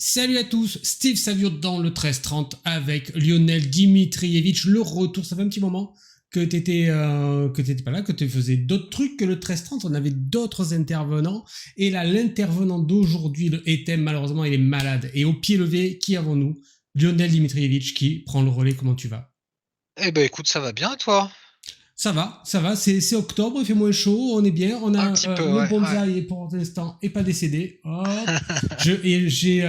Salut à tous, Steve Savio dans le 1330 avec Lionel Dimitrievitch. Le retour, ça fait un petit moment que t'étais pas là, que tu faisais d'autres trucs que le 1330. On avait d'autres intervenants. Et là, l'intervenant d'aujourd'hui, le Etem, malheureusement, il est malade. Et au pied levé, qui avons-nous? Lionel Dimitrievitch qui prend le relais. Comment tu vas? Eh ben écoute, ça va bien toi? Ça va, c'est octobre, il fait moins chaud, on est bien, on Un a petit peu, le ouais, ouais. bonsaï pour l'instant est pas décédé, hop, j'ai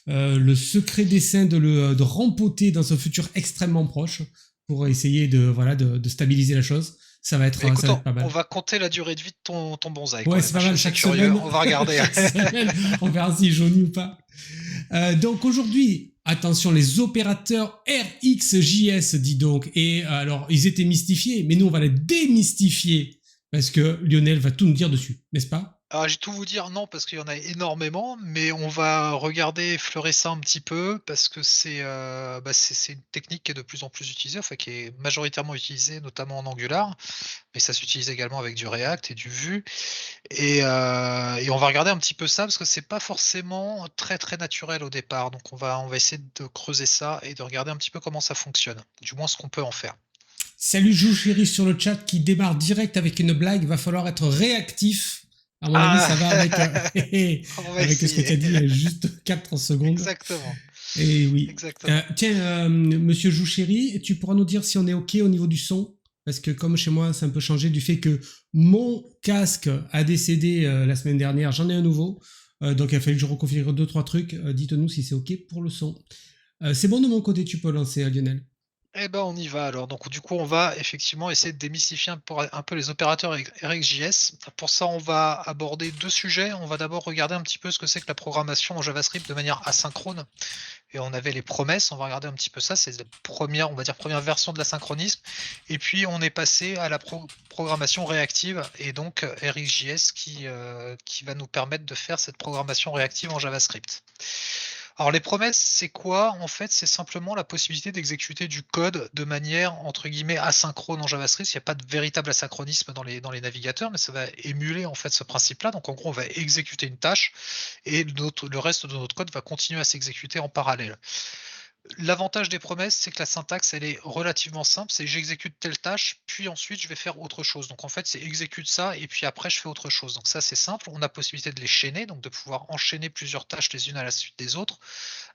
le secret dessein de rempoter dans un futur extrêmement proche pour essayer de stabiliser la chose, Mais écoute, ça va on, être pas on mal. va compter la durée de vie de ton bonsaï quand Ouais, même. c'est Je pas suis mal assez chaque curieux, semaine, on va regarder. chaque semaine, on verra s'il jaunit ou pas. Donc aujourd'hui, attention, les opérateurs RxJS, dis donc. Et alors, ils étaient mystifiés, mais nous, on va les démystifier. Parce que Lionel va tout nous dire dessus, n'est-ce pas? Alors, je vais tout vous dire non parce qu'il y en a énormément, mais on va regarder effleurer ça un petit peu parce que c'est une technique qui est de plus en plus utilisée, enfin qui est majoritairement utilisée, notamment en Angular, mais ça s'utilise également avec du React et du Vue. Et on va regarder un petit peu ça parce que c'est pas forcément très, très naturel au départ. Donc on va essayer de creuser ça et de regarder un petit peu comment ça fonctionne, du moins ce qu'on peut en faire. Salut Jou Chéri sur le chat qui démarre direct avec une blague. Va falloir être réactif. À mon avis, Ah! ça va avec, On va avec ce que tu essayer. as dit il y a juste 4 secondes. Exactement, Et oui. exactement. Tiens, monsieur Jouchéri, tu pourras nous dire si on est OK au niveau du son? Parce que comme chez moi, c'est un peu changé du fait que mon casque a décédé la semaine dernière, j'en ai un nouveau. Donc il a fallu que je reconfigure 2-3 trucs. Dites-nous si c'est OK pour le son. C'est bon de mon côté, tu peux lancer, Lionel. Eh ben, on y va alors. Donc, du coup, on va effectivement essayer de démystifier un peu les opérateurs RxJS. Pour ça, on va aborder deux sujets. On va d'abord regarder un petit peu ce que c'est que la programmation en JavaScript de manière asynchrone. Et on avait les promesses. On va regarder un petit peu ça. C'est la première, on va dire, première version de l'asynchronisme. Et puis, on est passé à la programmation réactive et donc RxJS qui va nous permettre de faire cette programmation réactive en JavaScript. Alors les promesses, c'est quoi? En fait, c'est simplement la possibilité d'exécuter du code de manière entre guillemets «asynchrone» en JavaScript. Il n'y a pas de véritable asynchronisme dans les navigateurs, mais ça va émuler en fait ce principe-là. Donc en gros, on va exécuter une tâche et le reste de notre code va continuer à s'exécuter en parallèle. L'avantage des promesses, c'est que la syntaxe, elle est relativement simple, c'est j'exécute telle tâche, puis ensuite je vais faire autre chose. Donc en fait, c'est exécute ça et puis après je fais autre chose. Donc ça, c'est simple. On a possibilité de les chaîner, donc de pouvoir enchaîner plusieurs tâches les unes à la suite des autres.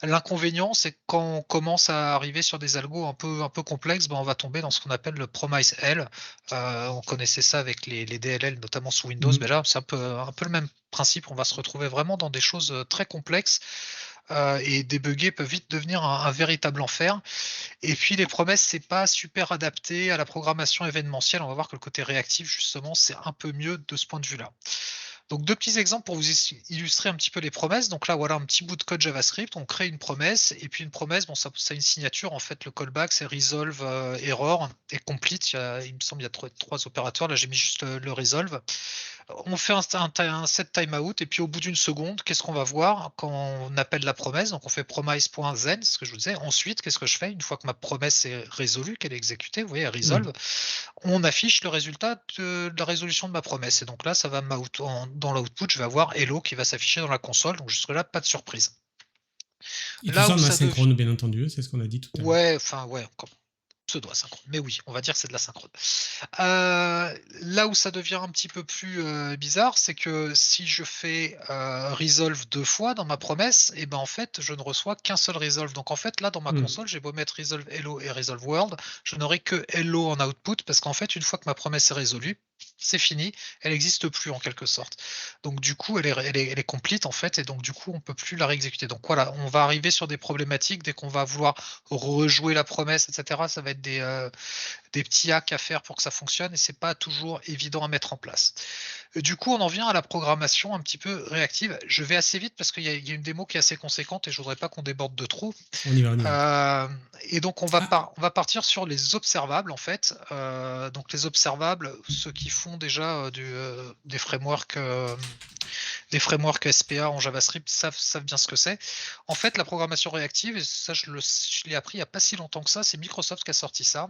L'inconvénient, c'est que quand on commence à arriver sur des algos un peu complexes, ben, on va tomber dans ce qu'on appelle le promise L. On connaissait ça avec les DLL, notamment sous Windows, mais Mhm. là, c'est un peu le même principe. On va se retrouver vraiment dans des choses très complexes et débugger peut vite devenir un véritable enfer. Et puis les promesses, c'est pas super adapté à la programmation événementielle. On va voir que le côté réactif, justement, c'est un peu mieux de ce point de vue-là. Donc deux petits exemples pour vous illustrer un petit peu les promesses. Donc là, voilà un petit bout de code JavaScript. On crée une promesse et puis une promesse, bon, ça a une signature. En fait, le callback, c'est resolve error et complete. Il me semble il y a trois opérateurs. Là, j'ai mis juste le resolve. On fait un set timeout et puis au bout d'une seconde, qu'est-ce qu'on va voir quand on appelle la promesse? Donc on fait promise.then, ce que je vous disais. Ensuite, qu'est-ce que je fais? Une fois que ma promesse est résolue, qu'elle est exécutée, vous voyez, elle resolve, Mhm. on affiche le résultat de la résolution de ma promesse. Et donc là, ça va dans l'output, je vais avoir hello qui va s'afficher dans la console. Donc jusque-là, pas de surprise. Et tout Là ça où en ça devient. asynchrone, bien entendu, c'est ce qu'on a dit tout à l'heure. Ouais, enfin, ouais, pseudo-asynchrone. Mais oui, on va dire que c'est de l'asynchrone. Là où ça devient un petit peu plus bizarre, c'est que si je fais resolve 2 fois dans ma promesse, et ben en fait, je ne reçois qu'un seul resolve. Donc en fait, là, dans ma Mhm. console, j'ai beau mettre resolve hello et resolve world, je n'aurai que hello en output parce qu'en fait, une fois que ma promesse est résolue, c'est fini, elle n'existe plus en quelque sorte. Donc du coup, elle est complete en fait, et donc du coup, on peut plus la réexécuter. Donc voilà, on va arriver sur des problématiques dès qu'on va vouloir rejouer la promesse, etc. Ça va être des petits hacks à faire pour que ça fonctionne et c'est pas toujours évident à mettre en place. Du coup, on en vient à la programmation un petit peu réactive. Je vais assez vite parce qu'il y a une démo qui est assez conséquente et je voudrais pas qu'on déborde de trop. On y va, on y va. Et donc on va, Ah, on va partir sur les observables en fait. Donc les observables, ceux qui font déjà des frameworks SPA en JavaScript savent bien ce que c'est. En fait, la programmation réactive, et ça je l'ai appris il n'y a pas si longtemps que ça, c'est Microsoft qui a sorti ça.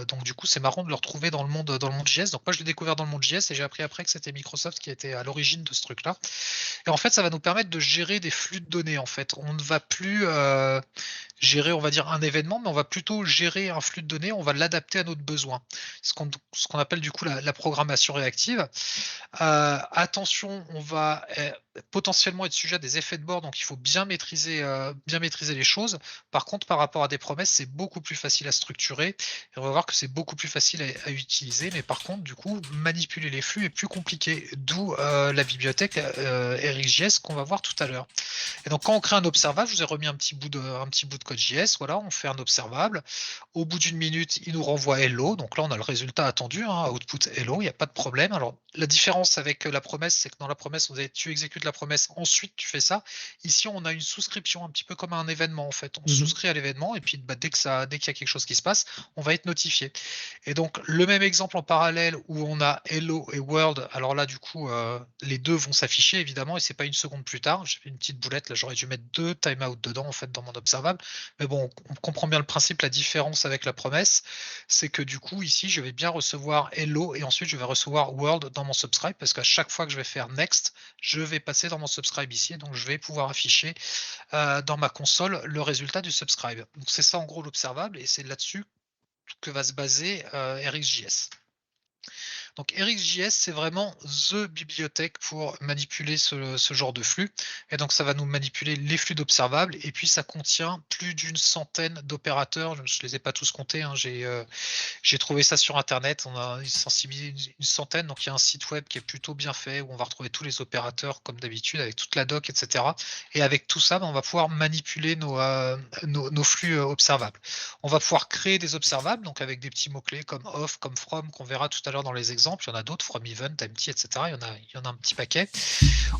Donc du coup, c'est marrant de le retrouver dans le monde JS. Donc moi, je l'ai découvert dans le monde JS et j'ai appris après que c'était Microsoft qui était à l'origine de ce truc-là. Et en fait, ça va nous permettre de gérer des flux de données, en fait. On ne va plus, gérer, on va dire, un événement, mais on va plutôt gérer un flux de données, on va l'adapter à notre besoin. Ce qu'on appelle du coup la programmation réactive. Attention, on va, potentiellement être sujet à des effets de bord, donc il faut bien maîtriser les choses. Par contre, par rapport à des promesses, c'est beaucoup plus facile à structurer et on va voir que c'est beaucoup plus facile à utiliser. Mais par contre, du coup, manipuler les flux est plus compliqué, d'où, la bibliothèque, RxJS qu'on va voir tout à l'heure. Et donc quand on crée un observable, je vous ai remis un petit bout de code JS, voilà, on fait un observable. Au bout d'une minute, il nous renvoie hello, donc là on a le résultat attendu, hein, output hello, il n'y a pas de problème. Alors la différence avec la promesse, c'est que dans la promesse, tu exécutes la promesse, ensuite tu fais ça. Ici, on a une souscription, un petit peu comme un événement en fait. On Mhm. souscrit à l'événement et puis bah, dès qu'il y a quelque chose qui se passe, on va être notifié. Et donc le même exemple en parallèle où on a hello et world, alors là du coup les deux vont s'afficher évidemment et c'est pas une seconde plus tard. J'ai fait une petite boulette, là j'aurais dû mettre deux timeouts dedans en fait dans mon observable. Mais bon, on comprend bien le principe, la différence avec la promesse, c'est que du coup ici je vais bien recevoir hello et ensuite je vais recevoir world dans mon subscribe parce qu'à chaque fois que je vais faire next, je vais passer dans mon subscribe ici et donc je vais pouvoir afficher dans ma console le résultat du subscribe. Donc c'est ça en gros l'observable et c'est là-dessus que va se baser RxJS. Donc RxJS, c'est vraiment the bibliothèque pour manipuler ce genre de flux. Et donc ça va nous manipuler les flux d'observables. Et puis ça contient plus d'une centaine d'opérateurs. Je ne les ai pas tous comptés, hein. J'ai trouvé ça sur internet. On a sensibilisé une centaine. Donc il y a un site web qui est plutôt bien fait où on va retrouver tous les opérateurs comme d'habitude avec toute la doc, etc. Et avec tout ça, ben, on va pouvoir manipuler nos flux observables. On va pouvoir créer des observables, donc avec des petits mots-clés comme off, comme from, qu'on verra tout à l'heure dans les exemples. Il y en a d'autres, from event, empty, etc. Il y en a un petit paquet.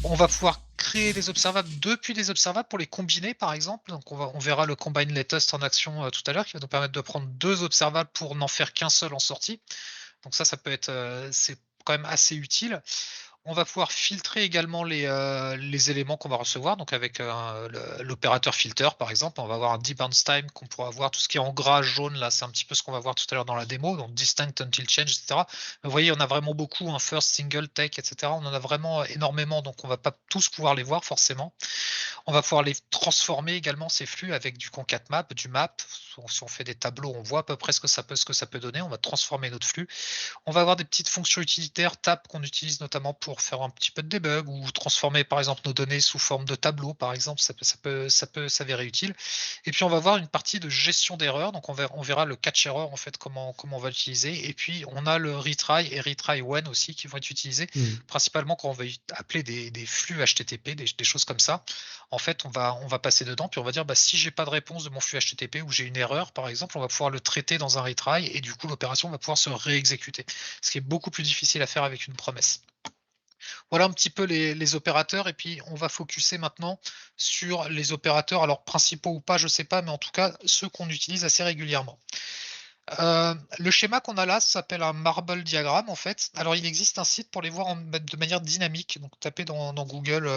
On va pouvoir créer des observables depuis des observables pour les combiner, par exemple. Donc on verra le combine latest en action tout à l'heure, qui va nous permettre de prendre deux observables pour n'en faire qu'un seul en sortie. Donc ça peut être, c'est quand même assez utile. On va pouvoir filtrer également les éléments qu'on va recevoir. Donc avec l'opérateur filter, par exemple, on va avoir un debounce time qu'on pourra voir. Tout ce qui est en gras, jaune, là, c'est un petit peu ce qu'on va voir tout à l'heure dans la démo. Donc distinct until change, etc. Vous voyez, on a vraiment beaucoup, un first, single, take, etc. On en a vraiment énormément, donc on va pas tous pouvoir les voir forcément. On va pouvoir les transformer également, ces flux, avec du concat map, du map. Si on fait des tableaux, on voit à peu près ce que ça peut donner. On va transformer notre flux. On va avoir des petites fonctions utilitaires, tab, qu'on utilise notamment pour faire un petit peu de debug ou transformer par exemple nos données sous forme de tableau, par exemple, ça peut s'avérer utile. Et puis on va avoir une partie de gestion d'erreurs, donc on verra le catch error en fait, comment on va l'utiliser. Et puis on a le retry et retry when aussi qui vont être utilisés, Mhm. principalement quand on va appeler des flux HTTP, des choses comme ça. En fait, on va passer dedans, puis on va dire bah, si j'ai pas de réponse de mon flux HTTP ou j'ai une erreur, par exemple, on va pouvoir le traiter dans un retry et du coup l'opération va pouvoir se réexécuter, ce qui est beaucoup plus difficile à faire avec une promesse. Voilà un petit peu les opérateurs et puis on va focuser maintenant sur les opérateurs, alors principaux ou pas, je sais pas, mais en tout cas ceux qu'on utilise assez régulièrement. Le schéma qu'on a là s'appelle un marble diagramme en fait. Alors il existe un site pour les voir de manière dynamique. Donc tapez dans Google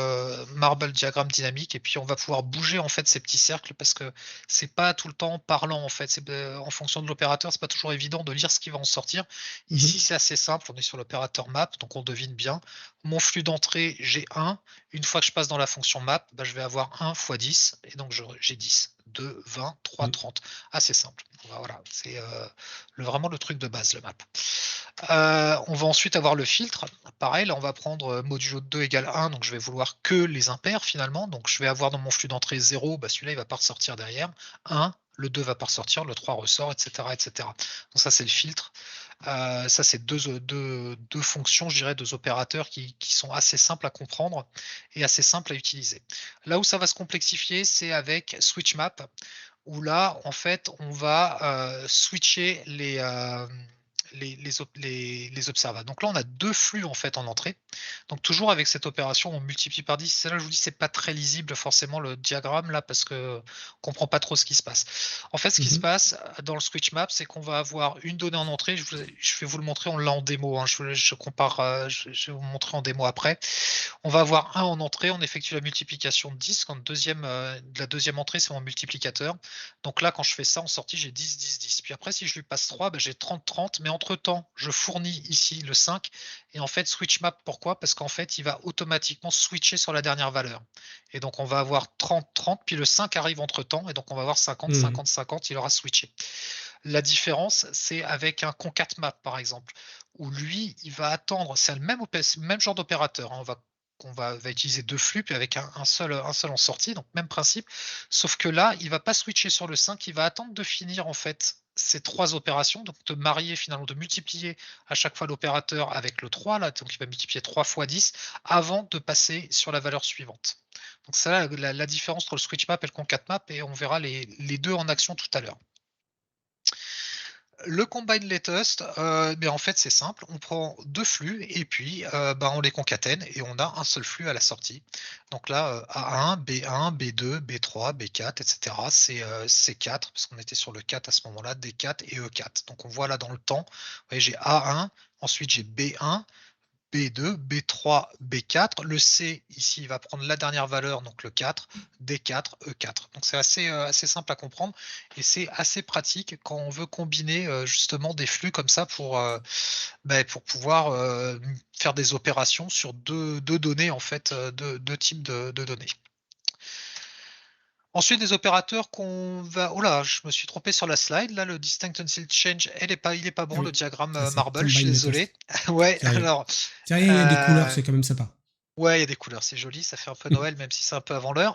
marble diagramme dynamique et puis on va pouvoir bouger en fait ces petits cercles parce que c'est pas tout le temps parlant en fait. C'est en fonction de l'opérateur, c'est pas toujours évident de lire ce qui va en sortir. Ici Mhm. c'est assez simple. On est sur l'opérateur map, donc on devine bien. Mon flux d'entrée, j'ai 1. Une fois que je passe dans la fonction map, bah, je vais avoir 1 fois 10 et donc j'ai 10, 2, 20, 3, Oui. 30. Assez simple. Voilà, c'est vraiment le truc de base, le map. On va ensuite avoir le filtre. Pareil, là, on va prendre modulo 2 égale 1, donc je vais vouloir que les impairs finalement. Donc je vais avoir dans mon flux d'entrée 0, bah, celui-là, il va pas ressortir derrière. 1, le 2 va pas ressortir, le 3 ressort, etc. etc. Donc ça, c'est le filtre. Ça, c'est deux fonctions, je dirais, deux opérateurs qui sont assez simples à comprendre et assez simples à utiliser. Là où ça va se complexifier, c'est avec switch map où là, en fait, on va switcher les observables. Donc là, on a deux flux en fait en entrée. Donc toujours avec cette opération, on multiplie par 10. C'est là que je vous dis, c'est pas très lisible forcément le diagramme là parce que on comprend pas trop ce qui se passe. En fait, ce qui se Mhm. passe dans le switch map, c'est qu'on va avoir une donnée en entrée. Je vais vous le montrer, on l'a en démo, hein. Je compare, je vais vous montrer en démo après. On va avoir un en entrée, on effectue la multiplication de 10. Quand la deuxième entrée, c'est mon multiplicateur. Donc là, quand je fais ça en sortie, j'ai 10, 10, 10. Puis après, si je lui passe 3, bah, j'ai 30, 30. Mais entre entre-temps, je fournis ici le 5 et en fait switch map pourquoi? Parce qu'en fait, il va automatiquement switcher sur la dernière valeur et donc on va avoir 30, 30 puis le 5 arrive entre-temps et donc on va avoir 50, Mhm. 50, 50, il aura switché. La différence, c'est avec un concat map par exemple, où lui, il va attendre, c'est le même genre d'opérateur, hein, va utiliser 2 flux puis avec un seul en sortie, donc même principe, sauf que là, il va pas switcher sur le 5, il va attendre de finir en fait ces 3 opérations, donc de marier finalement, de multiplier à chaque fois l'opérateur avec le 3 là, donc il va multiplier 3 fois 10 avant de passer sur la valeur suivante. Donc c'est là la différence entre le switch map et le concat map et on verra les 2 en action tout à l'heure. Le combine latest, beh, en fait, c'est simple, on prend 2 flux et puis, bah, on les concatène et on a un seul flux à la sortie. Donc là, A1, B1, B2, B3, B4 et cetera. C'est, C4 parce qu'on était sur le 4 à ce moment-là, D4 et E4. Donc on voit là dans le temps, vous voyez, j'ai A1, ensuite j'ai B1, B2, B3, B4. Le C, ici, il va prendre la dernière valeur, donc le 4, D4, E4. Donc c'est assez simple à comprendre et c'est assez pratique quand on veut combiner justement des flux comme ça pour pouvoir faire des opérations sur deux données, en fait, deux types de données. Ensuite, des opérateurs qu'on va. Oh là, je me suis trompé sur la slide. Là, le distinct until change, il est pas Ah bon, le oui, diagramme ça c'est Marble, je suis combine désolé. latest. Ouais, C'est rien. alors. C'est rien, il y a des couleurs, c'est quand même sympa. Ouais, il y a des couleurs, c'est joli, ça fait un peu Noël, même si c'est un peu avant l'heure.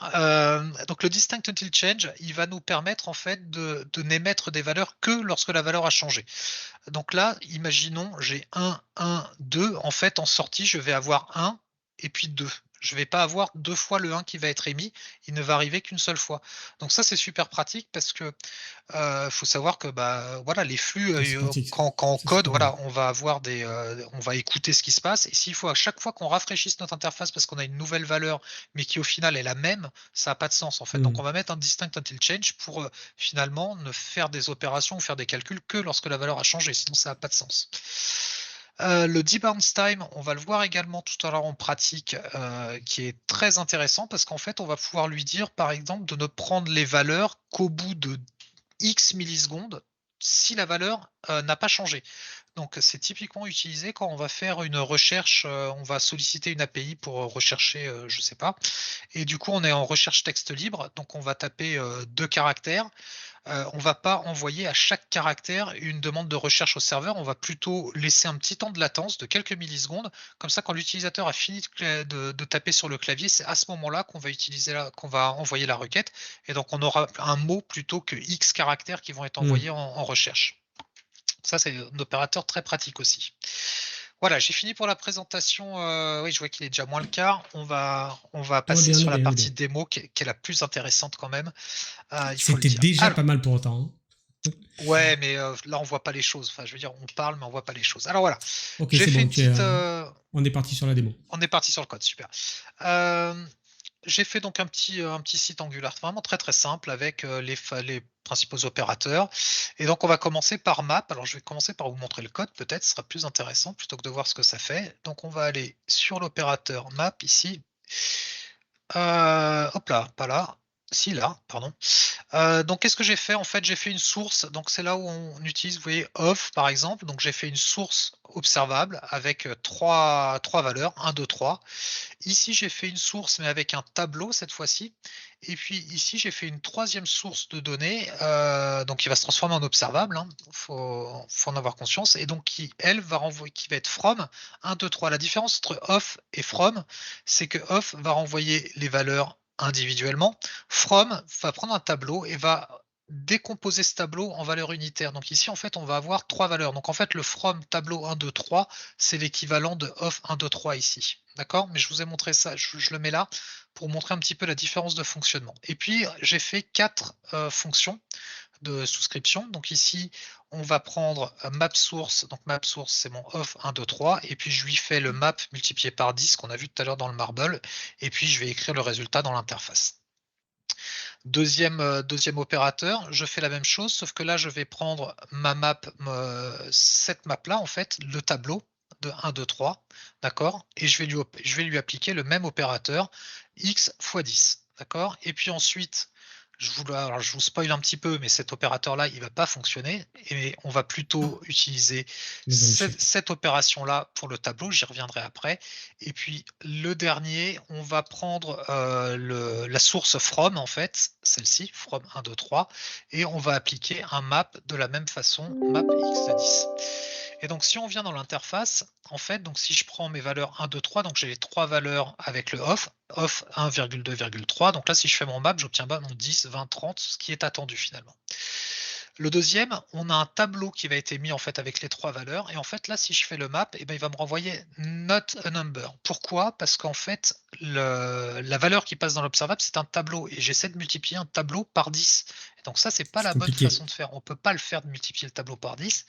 Donc le distinct until change, il va nous permettre en fait de n'émettre des valeurs que lorsque la valeur a changé. Donc là, imaginons, j'ai 1, 2. En fait, en sortie, je vais avoir 1 et puis 2. Je ne vais pas avoir 2 fois le 1 qui va être émis, il ne va arriver qu'une seule fois. Donc ça, c'est super pratique parce que faut savoir que bah, voilà, les flux, Ouais, c'est pratique, ça. quand on Ça, c'est code, pas mal. voilà, on va écouter ce qui se passe et s'il faut à chaque fois qu'on rafraîchisse notre interface parce qu'on a une nouvelle valeur, mais qui au final est la même, ça a pas de sens en fait. Donc Mhm. on va mettre un distinct until change pour, finalement ne faire des opérations ou faire des calculs que lorsque la valeur a changé, sinon ça a pas de sens. Le debounce time, on va le voir également tout à l'heure en pratique, qui est très intéressant parce qu'en fait, on va pouvoir lui dire, par exemple, de ne prendre les valeurs qu'au bout de X millisecondes si la valeur n'a pas changé. Donc, c'est typiquement utilisé quand on va faire une recherche, on va solliciter une API pour rechercher, je sais pas. Et du coup, on est en recherche texte libre, donc on va taper 2 caractères. On va pas envoyer à chaque caractère une demande de recherche au serveur, on va plutôt laisser un petit temps de latence de quelques millisecondes. Comme ça, quand l'utilisateur a fini de taper sur le clavier, c'est à ce moment-là qu'on va envoyer la requête. Et donc, on aura un mot plutôt que X caractères qui vont être Mhm. envoyés en recherche. Ça, c'est un opérateur très pratique aussi. Voilà, j'ai fini pour la présentation. Oui, je vois qu'il est déjà moins le quart. On va On est passer bien, on est sur la bien, on est bien. partie démo qui est la plus intéressante quand même. Il faut le C'était dire. déjà Alors, pas mal pour autant, hein. ouais, mais là, on voit pas les choses. Enfin, je veux dire, on parle, mais on voit pas les choses. Alors voilà, Ok, j'ai c'est fait bon, une petite. on est parti sur la démo. On est parti sur le code, super. Euh, j'ai fait donc un petit site Angular vraiment très très simple avec les principaux opérateurs. Et donc, on va commencer par map. Alors, je vais commencer par vous montrer le code, peut-être, ce sera plus intéressant plutôt que de voir ce que ça fait. Donc, on va aller sur l'opérateur map ici. Hop là, pas là. Si, là, pardon. Donc qu'est-ce que j'ai fait? En fait, j'ai fait une source, donc c'est là où on utilise, vous voyez, off par exemple. Donc j'ai fait une source observable avec, 3 valeurs, 1, 2, 3. Ici, j'ai fait une source, mais avec un tableau cette fois-ci. Et puis ici, j'ai fait une troisième source de données, donc qui va se transformer en observable, hein. Faut en avoir conscience et donc qui va être from 1, 2, 3. La différence entre off et from, c'est que off va renvoyer les valeurs individuellement. From va prendre un tableau et va décomposer ce tableau en valeurs unitaires. Donc ici, en fait, on va avoir 3 valeurs. Donc en fait, le from tableau 1, 2, 3, c'est l'équivalent de off 1, 2, 3 ici. D'accord? Mais je vous ai montré ça, je le mets là pour montrer un petit peu la différence de fonctionnement. Et puis, j'ai fait 4 fonctions de souscription. Donc ici, on va prendre map source. Donc map source, c'est mon off 1, 2, 3. Et puis, je lui fais le map multiplié par 10 qu'on a vu tout à l'heure dans le marble. Et puis, je vais écrire le résultat dans l'interface. Deuxième opérateur, je fais la même chose, sauf que là, je vais prendre ma map, cette map-là, en fait, le tableau de 1, 2, 3, d'accord? Et je vais lui appliquer le même opérateur x fois 10, d'accord? Et puis ensuite, alors je vous spoil un petit peu, mais cet opérateur-là, il va pas fonctionner et on va plutôt utiliser Les unshift. cette opération-là pour le tableau, j'y reviendrai après. Et puis le dernier, on va prendre la source from, en fait, celle-ci, from 1, 2, 3, et on va appliquer un map de la même façon, map x de 10. Et donc si on vient dans l'interface, en fait, donc si je prends mes valeurs 1, 2, 3, donc j'ai les 3 valeurs avec le off 1,2,3. Donc là, si je fais mon map, j'obtiens mon 10, 20, 30, ce qui est attendu finalement. Le deuxième, on a un tableau qui va être mis en fait avec les 3 valeurs. Et en fait, là, si je fais le map, il va me renvoyer not a number. Pourquoi? Parce qu'en fait, la valeur qui passe dans l'observable, c'est un tableau. Et j'essaie de multiplier un tableau par 10. Et donc ça, c'est pas C'est la bonne compliqué. façon de faire. On peut pas le faire de multiplier le tableau par 10.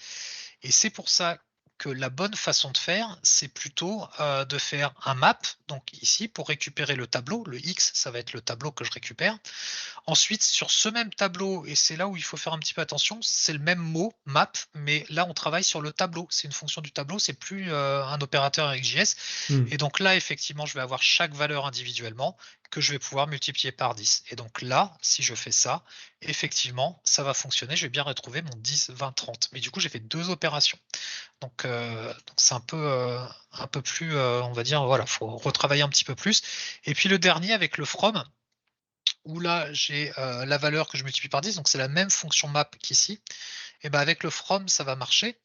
Et c'est pour ça que la bonne façon de faire, c'est plutôt de faire un map. Donc ici, pour récupérer le tableau, le X, ça va être le tableau que je récupère. Ensuite, sur ce même tableau, et c'est là où il faut faire un petit peu attention, c'est le même mot, map, mais là, on travaille sur le tableau. C'est une fonction du tableau, c'est plus un opérateur avec JS. Et donc là, effectivement, je vais avoir chaque valeur individuellement que je vais pouvoir multiplier par 10. Et donc là, si je fais ça, effectivement, ça va fonctionner. Je vais bien retrouver mon 10, 20, 30. Mais du coup, j'ai fait 2 opérations. Donc c'est un peu plus, on va dire, voilà, faut retravailler un petit peu plus. Et puis le dernier avec le from, où là j'ai la valeur que je multiplie par 10, donc c'est la même fonction map qu'ici. Et ben avec le from, ça va marcher.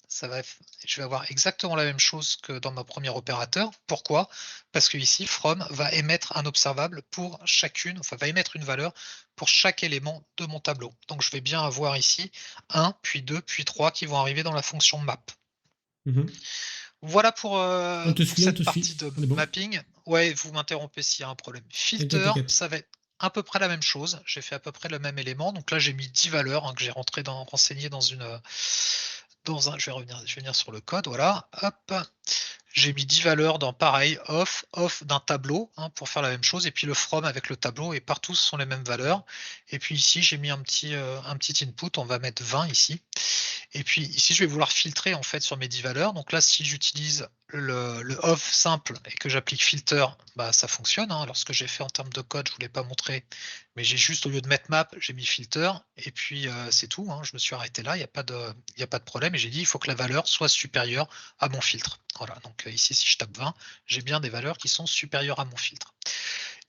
Je vais avoir exactement la même chose que dans mon premier opérateur. Pourquoi? Parce que ici, from va émettre un observable pour chacune, enfin va émettre une valeur pour chaque élément de mon tableau. Donc je vais bien avoir ici 1, puis 2, puis 3 qui vont arriver dans la fonction map. Mhm. Voilà On te pour suit, on cette te partie suit. de On est bon. mapping. Ouais, vous m'interrompez s'il y a un problème. T'inquiète, Filter, t'inquiète. ça va être à peu près la même chose. J'ai fait à peu près le même élément. Donc là, j'ai mis 10 valeurs que j'ai renseignées dans je vais venir sur le code, voilà. Hop. J'ai mis 10 valeurs dans pareil, off d'un tableau pour faire la même chose. Et puis le from avec le tableau, et partout ce sont les mêmes valeurs. Et puis ici, j'ai mis un petit input. On va mettre 20 ici. Et puis ici, je vais vouloir filtrer en fait sur mes 10 valeurs. Donc là, si j'utilise le off simple et que j'applique filter, bah, ça fonctionne. Alors ce que j'ai fait en termes de code, je ne vous l'ai pas montré, mais j'ai juste, au lieu de mettre map, j'ai mis filter. Et puis c'est tout. Je me suis arrêté là, il n'y a pas de problème. Et j'ai dit, il faut que la valeur soit supérieure à mon filtre. Voilà, donc ici, si je tape 20, j'ai bien des valeurs qui sont supérieures à mon filtre.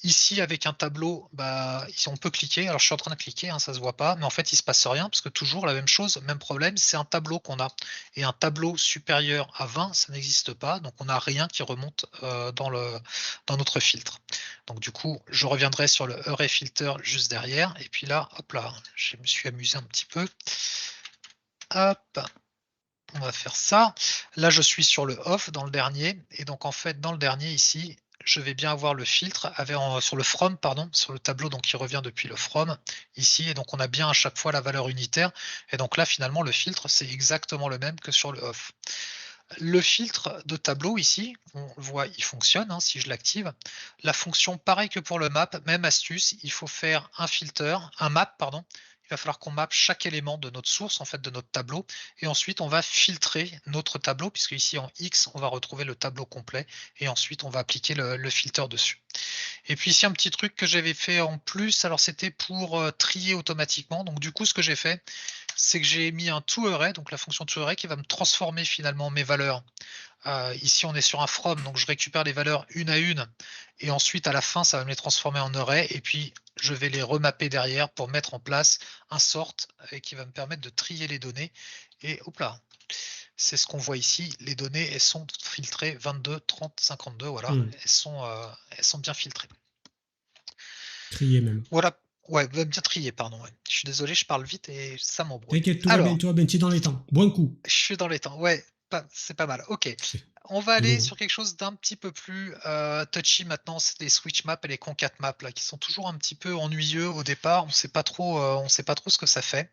Ici, avec un tableau, bah, ici, on peut cliquer. Alors, je suis en train de cliquer, ça se voit pas, mais en fait, il se passe rien parce que toujours la même chose, même problème, c'est un tableau qu'on a. Et un tableau supérieur à 20, ça n'existe pas. Donc, on n'a rien qui remonte dans notre filtre. Donc, du coup, je reviendrai sur le array filter juste derrière. Et puis là, hop là, je me suis amusé un petit peu. Hop, on va faire ça. Là, je suis sur le off dans le dernier. Et donc, en fait, dans le dernier ici, je vais bien avoir le filtre sur le from, pardon, sur le tableau donc qui revient depuis le from ici. Et donc, on a bien à chaque fois la valeur unitaire. Et donc là, finalement, le filtre, c'est exactement le même que sur le off. Le filtre de tableau ici, on le voit, il fonctionne si je l'active. La fonction, pareil que pour le map, même astuce, il faut faire un map, pardon. Il va falloir qu'on mappe chaque élément de notre source, en fait, de notre tableau. Et ensuite, on va filtrer notre tableau, puisque ici en X, on va retrouver le tableau complet. Et ensuite, on va appliquer le filtre dessus. Et puis ici, un petit truc que j'avais fait en plus, alors c'était pour trier automatiquement. Donc du coup, ce que j'ai fait, c'est que j'ai mis un toArray, donc la fonction toArray qui va me transformer finalement mes valeurs. Ici, on est sur un from, donc je récupère les valeurs une à une, et ensuite à la fin, ça va me les transformer en array, et puis je vais les remapper derrière pour mettre en place un sort qui va me permettre de trier les données. Et hop là, c'est ce qu'on voit ici. Les données, elles sont filtrées 22, 30, 52, voilà, elles sont bien filtrées. Trier même. Voilà, ouais, bien trié, pardon. Ouais. Je suis désolé, je parle vite et ça m'embrouille. T'inquiète, Alors, tout va bien, tu es dans les temps. Bon coup. je suis dans les temps. Ouais, c'est pas mal. Ok. C'est On va aller rigolo. sur quelque chose d'un petit peu plus touchy maintenant, c'est les switch maps et les concat maps là, qui sont toujours un petit peu ennuyeux au départ. On sait pas trop ce que ça fait.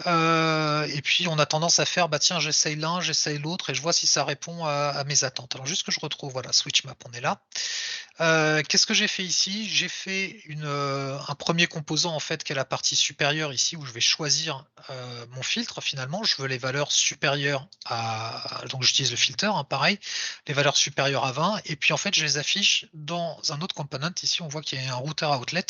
Et puis on a tendance à faire, bah tiens, j'essaye l'un, j'essaye l'autre et je vois si ça répond à mes attentes. Alors juste que je retrouve, voilà, switch map, on est là. Qu'est-ce que j'ai fait ici? J'ai fait un premier composant en fait qui est la partie supérieure ici où je vais choisir mon filtre finalement. Je veux les valeurs supérieures à donc j'utilise le filter, pareil. pareil, les valeurs supérieures à 20 et puis en fait, je les affiche dans un autre component. Ici, on voit qu'il y a un routeur outlet,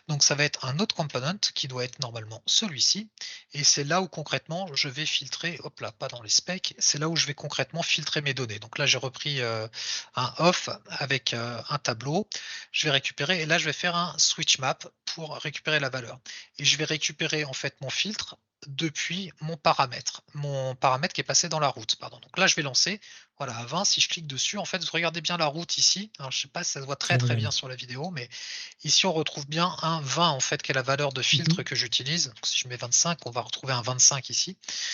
donc ça va être un autre component qui doit être normalement celui-ci et c'est là où concrètement je vais filtrer, hop là, pas dans les specs, c'est là où je vais concrètement filtrer mes données. Donc là, j'ai repris, un off avec, un tableau. Je vais récupérer et là, je vais faire un switch map pour récupérer la valeur et je vais récupérer en fait mon filtre depuis mon paramètre qui est passé dans la route, pardon. Donc là, je vais lancer, voilà, à 20, si je clique dessus, en fait, vous regardez bien la route ici. Alors, je sais pas si ça se voit Je très très bien regarde. sur la vidéo, mais ici, on retrouve bien un 20 en fait, qui est la valeur de filtre Mhm. que j'utilise. Donc, si je mets 25, on va retrouver un 25 ici.